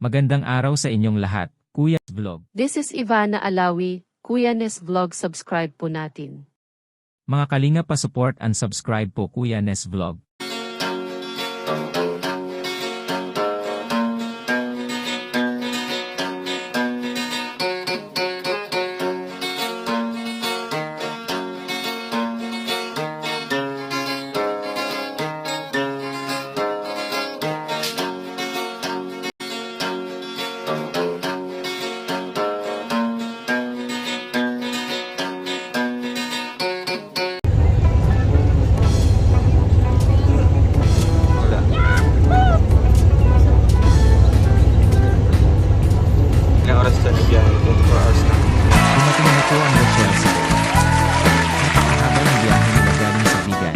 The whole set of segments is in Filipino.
Magandang araw sa inyong lahat, Kuya Vlog. This is Ivana Alawi, Kuya Nes Vlog, subscribe po natin. Mga kalinga pa-support and subscribe po Kuya Nes Vlog. Ilang oras na nagbiyahe? 24 hours na. Dumating na po ang Rochelle sa napakahaba ng biyahe nila galing sa Vigan.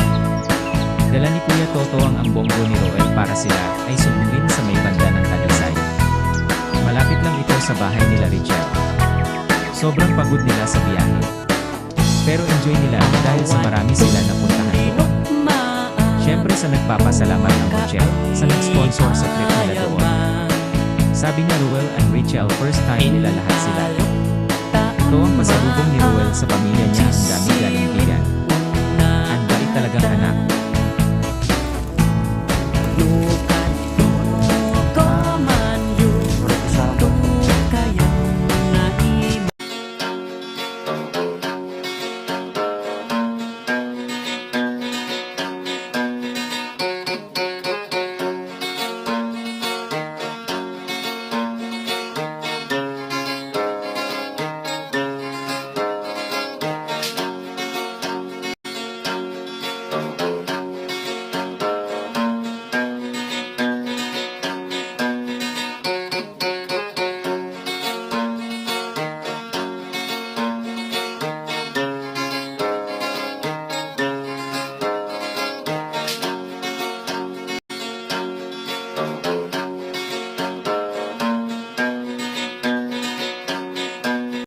Dala ni Kuya Toto ang bonggo ni Roel para sila ay sumulin sa may banda ng Talisay. Malapit lang ito sa bahay nila Richelle. Sobrang pagod nila sa biyahe. Pero enjoy nila dahil sa marami sila napuntahan doon. Siyempre sa nagpapasalamat ang Rochelle sa nag-sponsor sa trip nila doon. Sabi niya Ruel and Richelle first time nila lahat sila. Ito ang pasalubong ni Ruel sa pamilya niya ang dami galing Vigan. Ang bait talagang anak.